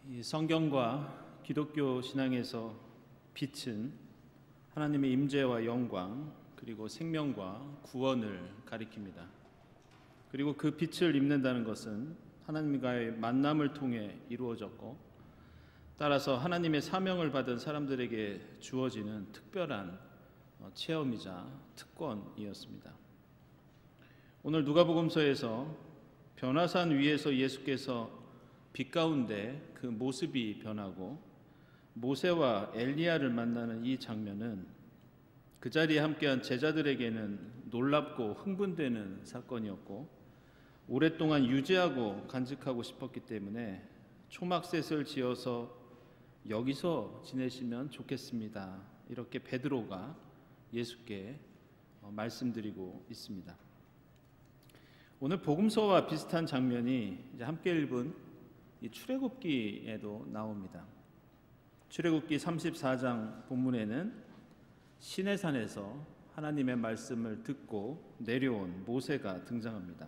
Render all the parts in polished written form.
이 성경과 기독교 신앙에서 빛은 하나님의 임재와 영광 그리고 생명과 구원을 가리킵니다. 그리고 그 빛을 입는다는 것은 하나님과의 만남을 통해 이루어졌고, 따라서 하나님의 사명을 받은 사람들에게 주어지는 특별한 체험이자 특권이었습니다. 오늘 누가복음서에서 변화산 위에서 예수께서 빛 가운데 그 모습이 변하고 모세와 엘리야를 만나는 이 장면은 그 자리에 함께한 제자들에게는 놀랍고 흥분되는 사건이었고, 오랫동안 유지하고 간직하고 싶었기 때문에 초막셋을 지어서 여기서 지내시면 좋겠습니다, 이렇게 베드로가 예수께 말씀드리고 있습니다. 오늘 복음서와 비슷한 장면이 이제 함께 읽은 이 출애굽기에도 나옵니다. 출애굽기 34장 본문에는 시내산에서 하나님의 말씀을 듣고 내려온 모세가 등장합니다.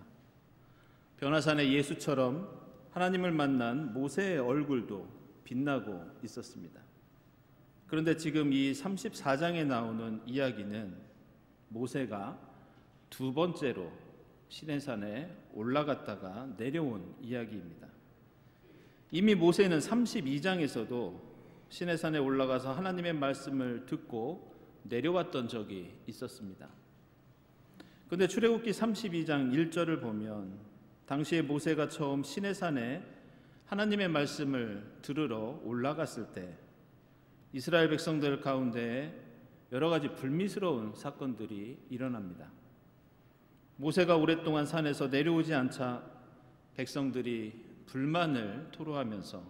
변화산의 예수처럼 하나님을 만난 모세의 얼굴도 빛나고 있었습니다. 그런데 지금 이 34장에 나오는 이야기는 모세가 두 번째로 시내산에 올라갔다가 내려온 이야기입니다. 이미 모세는 32장에서도 시내산에 올라가서 하나님의 말씀을 듣고 내려왔던 적이 있었습니다. 그런데 출애굽기 32장 1절을 보면 당시에 모세가 처음 시내산에 하나님의 말씀을 들으러 올라갔을 때 이스라엘 백성들 가운데 여러 가지 불미스러운 사건들이 일어납니다. 모세가 오랫동안 산에서 내려오지 않자 백성들이 불만을 토로하면서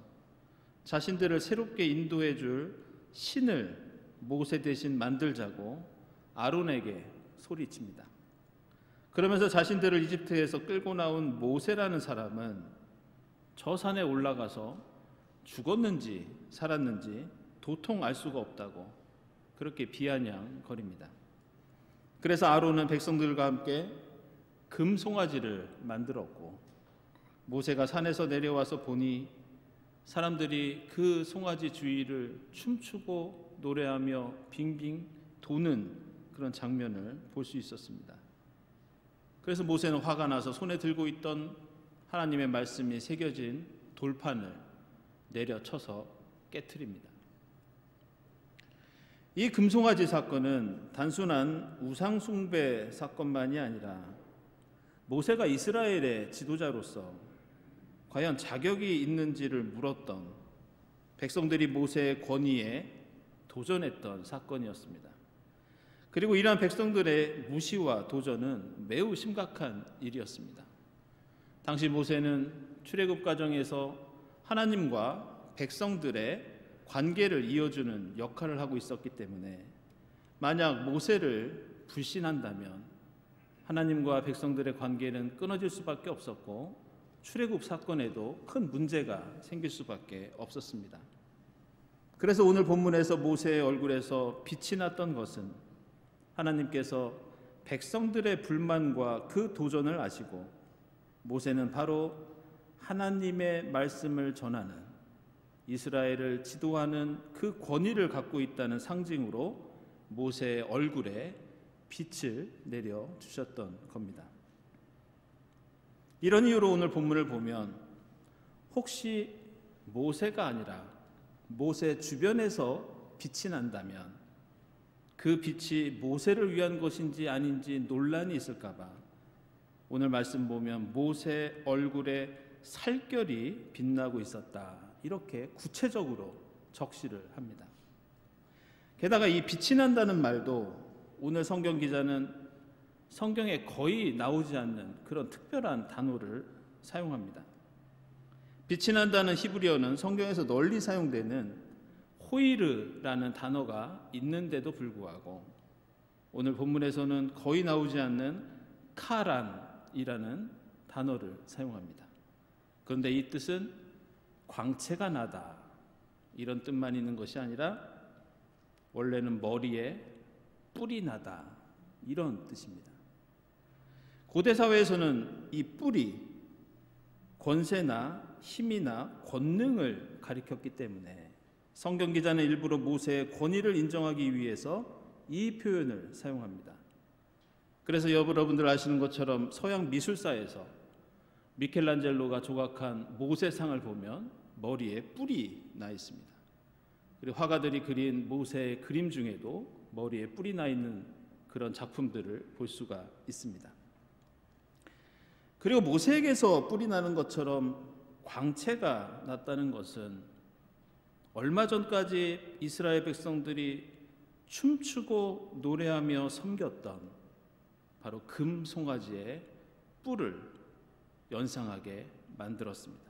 자신들을 새롭게 인도해 줄 신을 모세 대신 만들자고 아론에게 소리칩니다. 그러면서 자신들을 이집트에서 끌고 나온 모세라는 사람은 저 산에 올라가서 죽었는지 살았는지 도통 알 수가 없다고 그렇게 비아냥거립니다. 그래서 아론은 백성들과 함께 금송아지를 만들었고, 모세가 산에서 내려와서 보니 사람들이 그 송아지 주위를 춤추고 노래하며 빙빙 도는 그런 장면을 볼 수 있었습니다. 그래서 모세는 화가 나서 손에 들고 있던 하나님의 말씀이 새겨진 돌판을 내려쳐서 깨트립니다. 이 금송아지 사건은 단순한 우상숭배 사건만이 아니라 모세가 이스라엘의 지도자로서 과연 자격이 있는지를 물었던, 백성들이 모세의 권위에 도전했던 사건이었습니다. 그리고 이러한 백성들의 무시와 도전은 매우 심각한 일이었습니다. 당시 모세는 출애굽 과정에서 하나님과 백성들의 관계를 이어주는 역할을 하고 있었기 때문에 만약 모세를 불신한다면 하나님과 백성들의 관계는 끊어질 수밖에 없었고, 출애굽 사건에도 큰 문제가 생길 수밖에 없었습니다. 그래서 오늘 본문에서 모세의 얼굴에서 빛이 났던 것은 하나님께서 백성들의 불만과 그 도전을 아시고 모세는 바로 하나님의 말씀을 전하는, 이스라엘을 지도하는 그 권위를 갖고 있다는 상징으로 모세의 얼굴에 빛을 내려주셨던 겁니다. 이런 이유로 오늘 본문을 보면 혹시 모세가 아니라 모세 주변에서 빛이 난다면 그 빛이 모세를 위한 것인지 아닌지 논란이 있을까 봐 오늘 말씀 보면 모세 얼굴에 살결이 빛나고 있었다, 이렇게 구체적으로 적시를 합니다. 게다가 이 빛이 난다는 말도 오늘 성경 기자는 성경에 거의 나오지 않는 그런 특별한 단어를 사용합니다. 빛이 난다는 히브리어는 성경에서 널리 사용되는 호이르라는 단어가 있는데도 불구하고 오늘 본문에서는 거의 나오지 않는 카란이라는 단어를 사용합니다. 그런데 이 뜻은 광채가 나다, 이런 뜻만 있는 것이 아니라 원래는 머리에 뿔이 나다, 이런 뜻입니다. 고대 사회에서는 이 뿔이 권세나 힘이나 권능을 가리켰기 때문에 성경 기자는 일부러 모세의 권위를 인정하기 위해서 이 표현을 사용합니다. 그래서 여러분들 아시는 것처럼 서양 미술사에서 미켈란젤로가 조각한 모세상을 보면 머리에 뿔이 나 있습니다. 그리고 화가들이 그린 모세의 그림 중에도 머리에 뿔이 나 있는 그런 작품들을 볼 수가 있습니다. 그리고 모세에게서 뿔이 나는 것처럼 광채가 났다는 것은 얼마 전까지 이스라엘 백성들이 춤추고 노래하며 섬겼던 바로 금 송아지의 뿔을 연상하게 만들었습니다.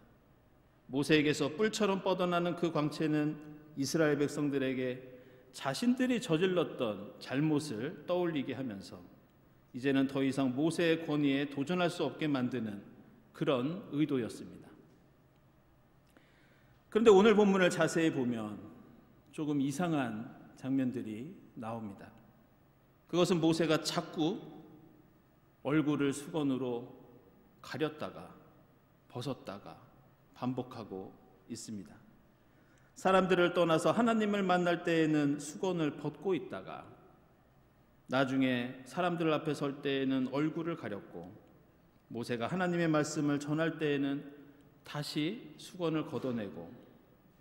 모세에게서 뿔처럼 뻗어나는 그 광채는 이스라엘 백성들에게 자신들이 저질렀던 잘못을 떠올리게 하면서 이제는 더 이상 모세의 권위에 도전할 수 없게 만드는 그런 의도였습니다. 그런데 오늘 본문을 자세히 보면 조금 이상한 장면들이 나옵니다. 그것은 모세가 자꾸 얼굴을 수건으로 가렸다가 벗었다가 반복하고 있습니다. 사람들을 떠나서 하나님을 만날 때에는 수건을 벗고 있다가 나중에 사람들 앞에 설 때에는 얼굴을 가렸고 모세가 하나님의 말씀을 전할 때에는 다시 수건을 걷어내고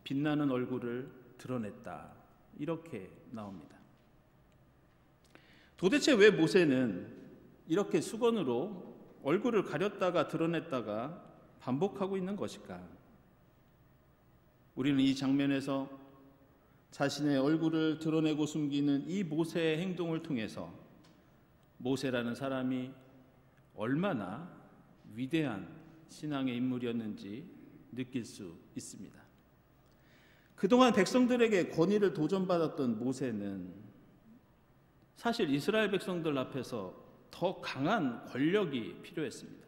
빛나는 얼굴을 드러냈다. 이렇게 나옵니다. 도대체 왜 모세는 이렇게 수건으로 얼굴을 가렸다가 드러냈다가 반복하고 있는 것일까? 우리는 이 장면에서 자신의 얼굴을 드러내고 숨기는 이 모세의 행동을 통해서 모세라는 사람이 얼마나 위대한 신앙의 인물이었는지 느낄 수 있습니다. 그동안 백성들에게 권위를 도전받았던 모세는 사실 이스라엘 백성들 앞에서 더 강한 권력이 필요했습니다.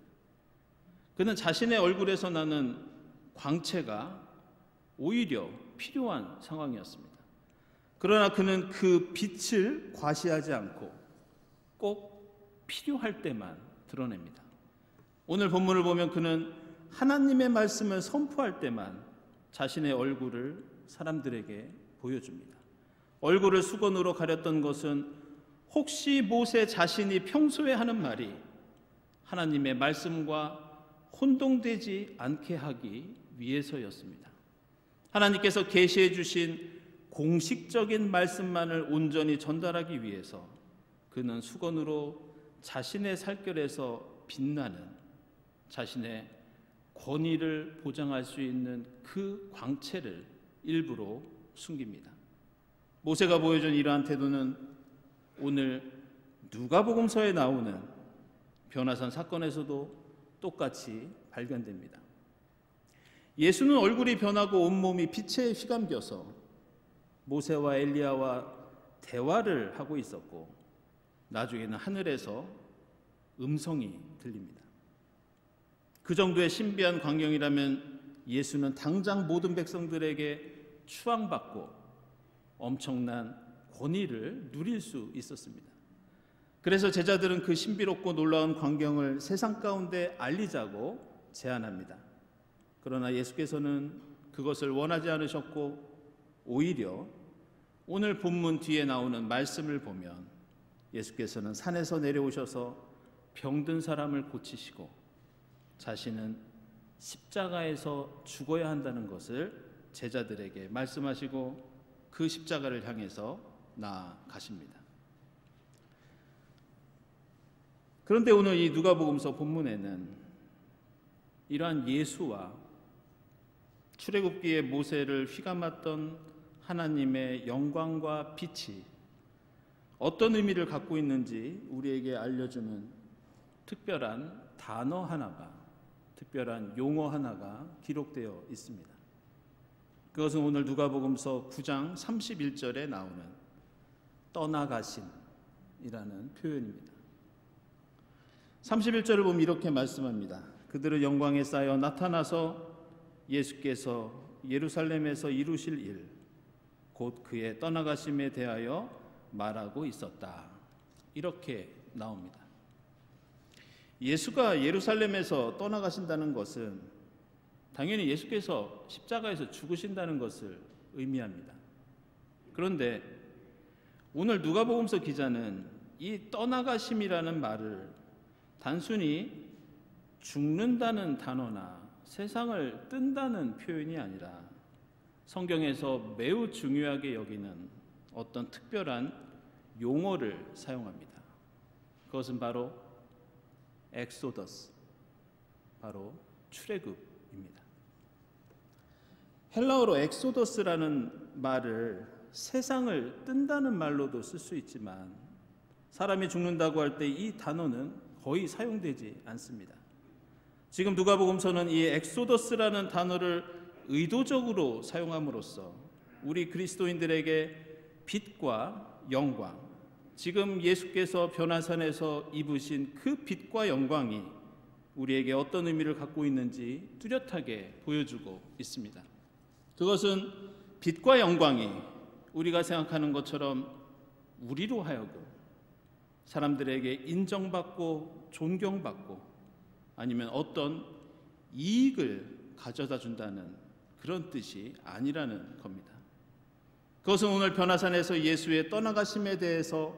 그는 자신의 얼굴에서 나는 광채가 오히려 필요한 상황이었습니다. 그러나 그는 그 빛을 과시하지 않고 꼭 필요할 때만 드러냅니다. 오늘 본문을 보면 그는 하나님의 말씀을 선포할 때만 자신의 얼굴을 사람들에게 보여줍니다. 얼굴을 수건으로 가렸던 것은 혹시 모세 자신이 평소에 하는 말이 하나님의 말씀과 혼동되지 않게 하기 위해서였습니다. 하나님께서 계시해 주신 공식적인 말씀만을 온전히 전달하기 위해서 그는 수건으로 자신의 살결에서 빛나는 자신의 권위를 보장할 수 있는 그 광채를 일부러 숨깁니다. 모세가 보여준 이러한 태도는 오늘 누가복음서에 나오는 변화산 사건에서도 똑같이 발견됩니다. 예수는 얼굴이 변하고 온몸이 빛에 휘감겨서 모세와 엘리야와 대화를 하고 있었고 나중에는 하늘에서 음성이 들립니다. 그 정도의 신비한 광경이라면 예수는 당장 모든 백성들에게 추앙받고 엄청난 권위를 누릴 수 있었습니다. 그래서 제자들은 그 신비롭고 놀라운 광경을 세상 가운데 알리자고 제안합니다. 그러나 예수께서는 그것을 원하지 않으셨고 오히려 오늘 본문 뒤에 나오는 말씀을 보면 예수께서는 산에서 내려오셔서 병든 사람을 고치시고 자신은 십자가에서 죽어야 한다는 것을 제자들에게 말씀하시고 그 십자가를 향해서 나아가십니다. 그런데 오늘 이 누가복음서 본문에는 이러한 예수와 출애굽기의 모세를 휘감았던 하나님의 영광과 빛이 어떤 의미를 갖고 있는지 우리에게 알려주는 특별한 단어 하나가, 특별한 용어 하나가 기록되어 있습니다. 그것은 오늘 누가복음서 9장 31절에 나오는 떠나가신이라는 표현입니다. 31절을 보면 이렇게 말씀합니다. 그들은 영광에 쌓여 나타나서 예수께서 예루살렘에서 이루실 일, 곧 그의 떠나가심에 대하여 말하고 있었다. 이렇게 나옵니다. 예수가 예루살렘에서 떠나가신다는 것은 당연히 예수께서 십자가에서 죽으신다는 것을 의미합니다. 그런데 오늘 누가복음서 기자는 이 떠나가심이라는 말을 단순히 죽는다는 단어나 세상을 뜬다는 표현이 아니라 성경에서 매우 중요하게 여기는 어떤 특별한 용어를 사용합니다. 그것은 바로 엑소더스, 바로 출애굽입니다. 헬라어로 엑소더스라는 말을 세상을 뜬다는 말로도 쓸 수 있지만 사람이 죽는다고 할 때 이 단어는 거의 사용되지 않습니다. 지금 누가복음서는 이 엑소더스라는 단어를 의도적으로 사용함으로써 우리 그리스도인들에게 빛과 영광, 지금 예수께서 변화산에서 입으신 그 빛과 영광이 우리에게 어떤 의미를 갖고 있는지 뚜렷하게 보여주고 있습니다. 그것은 빛과 영광이 우리가 생각하는 것처럼 우리로 하여금 사람들에게 인정받고 존경받고 아니면 어떤 이익을 가져다 준다는 그런 뜻이 아니라는 겁니다. 그것은 오늘 변화산에서 예수의 떠나가심에 대해서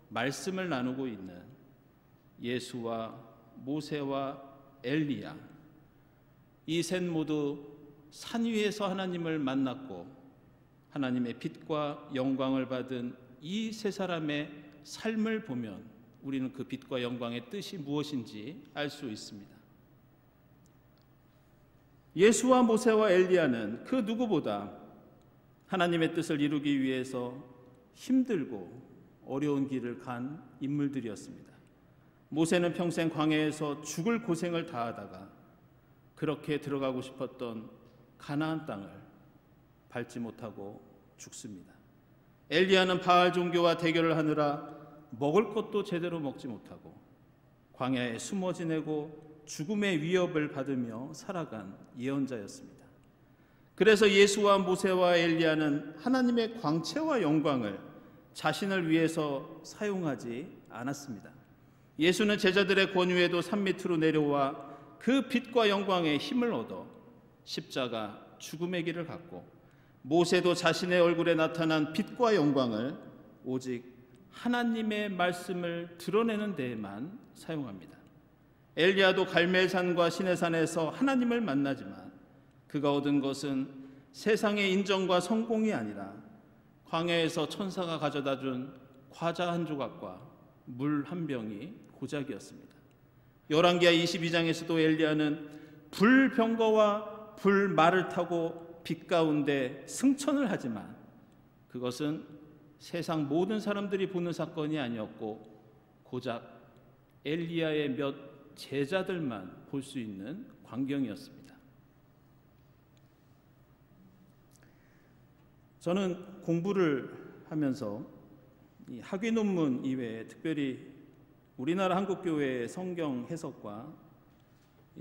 말씀을 나누고 있는 예수와 모세와 엘리야, 이 셋 모두 산 위에서 하나님을 만났고 하나님의 빛과 영광을 받은 이 세 사람의 삶을 보면 우리는 그 빛과 영광의 뜻이 무엇인지 알 수 있습니다. 예수와 모세와 엘리야는 그 누구보다 하나님의 뜻을 이루기 위해서 힘들고 어려운 길을 간 인물들이었습니다. 모세는 평생 광야에서 죽을 고생을 다하다가 그렇게 들어가고 싶었던 가나안 땅을 밟지 못하고 죽습니다. 엘리야는 바알 종교와 대결을 하느라 먹을 것도 제대로 먹지 못하고 광야에 숨어 지내고 죽음의 위협을 받으며 살아간 예언자였습니다. 그래서 예수와 모세와 엘리야는 하나님의 광채와 영광을 자신을 위해서 사용하지 않았습니다. 예수는 제자들의 권유에도 산 밑으로 내려와 그 빛과 영광의 힘을 얻어 십자가 죽음의 길을 갔고, 모세도 자신의 얼굴에 나타난 빛과 영광을 오직 하나님의 말씀을 드러내는 데에만 사용합니다. 엘리야도 갈멜산과 시내산에서 하나님을 만나지만 그가 얻은 것은 세상의 인정과 성공이 아니라 광야에서 천사가 가져다 준 과자 한 조각과 물 한 병이 고작이었습니다. 열왕기하 22장에서도 엘리야는 불병거와 불말을 타고 빛 가운데 승천을 하지만 그것은 세상 모든 사람들이 보는 사건이 아니었고 고작 엘리야의 몇 제자들만 볼 수 있는 광경이었습니다. 저는 공부를 하면서 이 학위 논문 이외에 특별히 우리나라 한국교회의 성경 해석과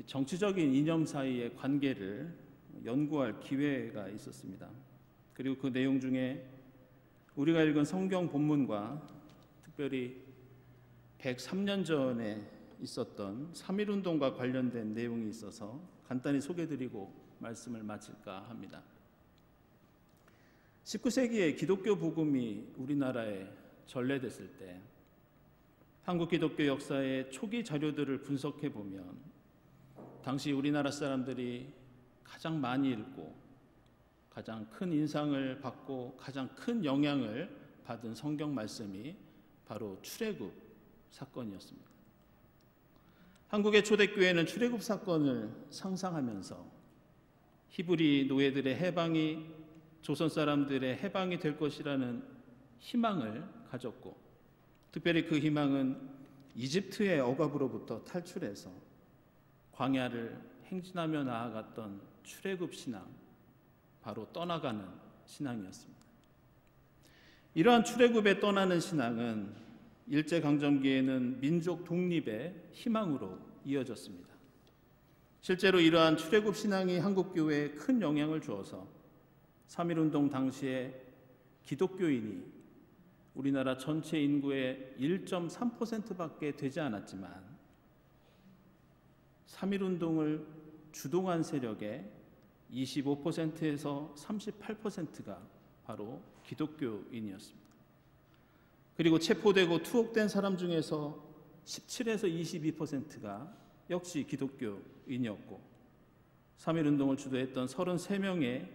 정치적인 이념 사이의 관계를 연구할 기회가 있었습니다. 그리고 그 내용 중에 우리가 읽은 성경 본문과 특별히 103년 전에 있었던 3.1운동과 관련된 내용이 있어서 간단히 소개드리고 말씀을 마칠까 합니다. 19세기에 기독교 복음이 우리나라에 전래됐을 때 한국 기독교 역사의 초기 자료들을 분석해 보면 당시 우리나라 사람들이 가장 많이 읽고 가장 큰 인상을 받고 가장 큰 영향을 받은 성경 말씀이 바로 출애굽 사건이었습니다. 한국의 초대교회는 출애굽 사건을 상상하면서 히브리 노예들의 해방이 조선 사람들의 해방이 될 것이라는 희망을 가졌고, 특별히 그 희망은 이집트의 억압으로부터 탈출해서 광야를 행진하며 나아갔던 출애굽 신앙, 바로 떠나가는 신앙이었습니다. 이러한 출애굽에 떠나는 신앙은 일제강점기에는 민족 독립의 희망으로 이어졌습니다. 실제로 이러한 출애굽 신앙이 한국교회에 큰 영향을 주어서 3.1운동 당시에 기독교인이 우리나라 전체 인구의 1.3%밖에 되지 않았지만 3.1운동을 주동한 세력의 25%에서 38%가 바로 기독교인이었습니다. 그리고 체포되고 투옥된 사람 중에서 17에서 22%가 역시 기독교인이었고 3.1운동을 주도했던 33명의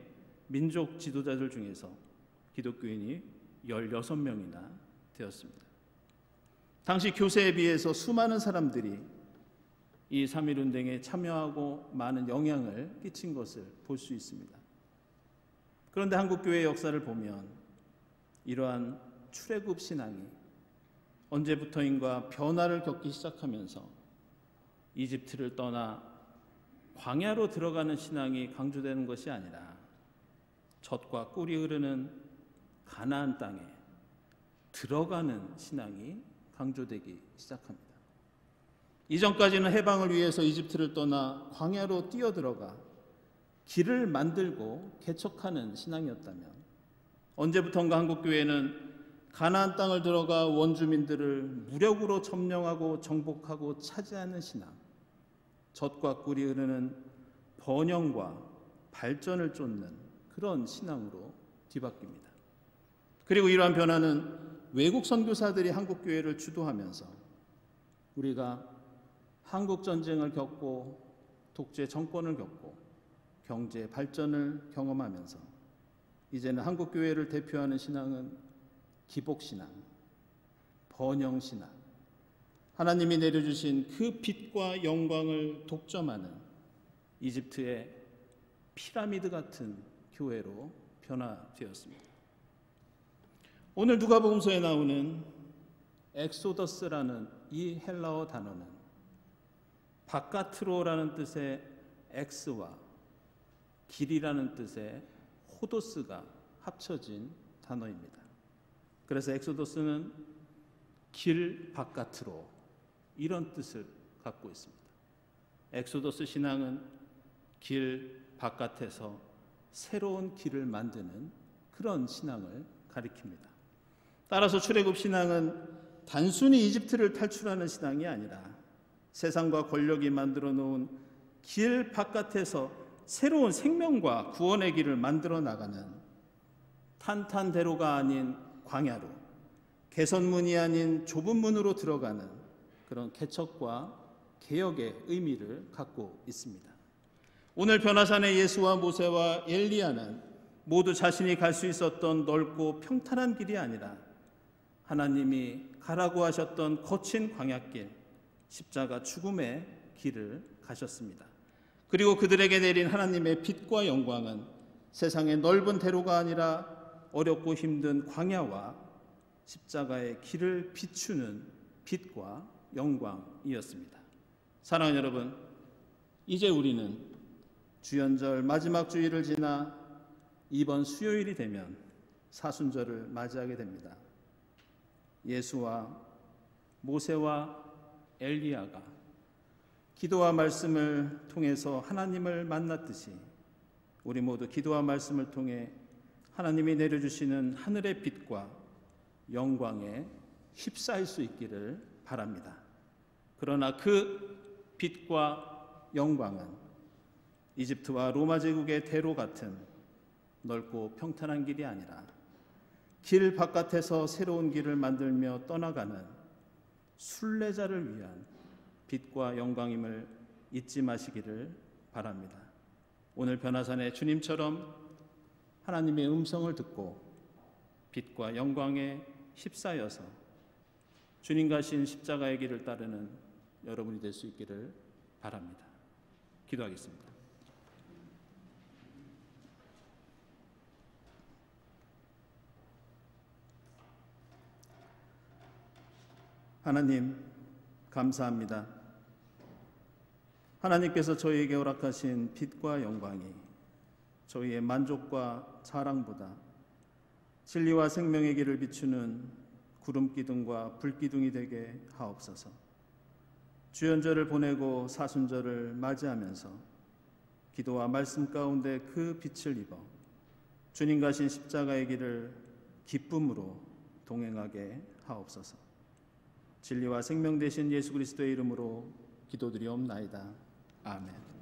민족 지도자들 중에서 기독교인이 16명이나 되었습니다. 당시 교세에 비해서 수많은 사람들이 이 3.1운동에 참여하고 많은 영향을 끼친 것을 볼 수 있습니다. 그런데 한국교회의 역사를 보면 이러한 출애굽 신앙이 언제부터인가 변화를 겪기 시작하면서 이집트를 떠나 광야로 들어가는 신앙이 강조되는 것이 아니라 젖과 꿀이 흐르는 가나안 땅에 들어가는 신앙이 강조되기 시작합니다. 이전까지는 해방을 위해서 이집트를 떠나 광야로 뛰어들어가 길을 만들고 개척하는 신앙이었다면 언제부턴가 한국교회는 가나안 땅을 들어가 원주민들을 무력으로 점령하고 정복하고 차지하는 신앙, 젖과 꿀이 흐르는 번영과 발전을 쫓는 그런 신앙으로 뒤바뀝니다. 그리고 이러한 변화는 외국 선교사들이 한국교회를 주도하면서 우리가 한국전쟁을 겪고 독재 정권을 겪고 경제 발전을 경험하면서 이제는 한국교회를 대표하는 신앙은 기복신앙, 번영신앙, 하나님이 내려주신 그 빛과 영광을 독점하는 이집트의 피라미드 같은 교회로 변화되었습니다. 오늘 누가복음서에 나오는 엑소더스라는 이 헬라어 단어는 바깥으로라는 뜻의 엑스와 길이라는 뜻의 호도스가 합쳐진 단어입니다. 그래서 엑소더스는 길 바깥으로 이런 뜻을 갖고 있습니다. 엑소더스 신앙은 길 바깥에서 새로운 길을 만드는 그런 신앙을 가리킵니다. 따라서 출애굽 신앙은 단순히 이집트를 탈출하는 신앙이 아니라 세상과 권력이 만들어 놓은 길 바깥에서 새로운 생명과 구원의 길을 만들어 나가는 탄탄대로가 아닌 광야로, 개선문이 아닌 좁은 문으로 들어가는 그런 개척과 개혁의 의미를 갖고 있습니다. 오늘 변화산의 예수와 모세와 엘리야는 모두 자신이 갈 수 있었던 넓고 평탄한 길이 아니라 하나님이 가라고 하셨던 거친 광야길, 십자가 죽음의 길을 가셨습니다. 그리고 그들에게 내린 하나님의 빛과 영광은 세상의 넓은 대로가 아니라 어렵고 힘든 광야와 십자가의 길을 비추는 빛과 영광이었습니다. 사랑하는 여러분, 이제 우리는 주연절 마지막 주일을 지나 이번 수요일이 되면 사순절을 맞이하게 됩니다. 예수와 모세와 엘리야가 기도와 말씀을 통해서 하나님을 만났듯이 우리 모두 기도와 말씀을 통해 하나님이 내려주시는 하늘의 빛과 영광에 휩싸일 수 있기를 바랍니다. 그러나 그 빛과 영광은 이집트와 로마 제국의 대로 같은 넓고 평탄한 길이 아니라 길 바깥에서 새로운 길을 만들며 떠나가는 순례자를 위한 빛과 영광임을 잊지 마시기를 바랍니다. 오늘 변화산의 주님처럼 하나님의 음성을 듣고 빛과 영광에 휩싸여서 주님 가신 십자가의 길을 따르는 여러분이 될 수 있기를 바랍니다. 기도하겠습니다. 하나님, 감사합니다. 하나님께서 저희에게 허락하신 빛과 영광이 저희의 만족과 자랑보다 진리와 생명의 길을 비추는 구름기둥과 불기둥이 되게 하옵소서. 주연절을 보내고 사순절을 맞이하면서 기도와 말씀 가운데 그 빛을 입어 주님 가신 십자가의 길을 기쁨으로 동행하게 하옵소서. 진리와 생명 되신 예수 그리스도의 이름으로 기도드리옵나이다. 아멘.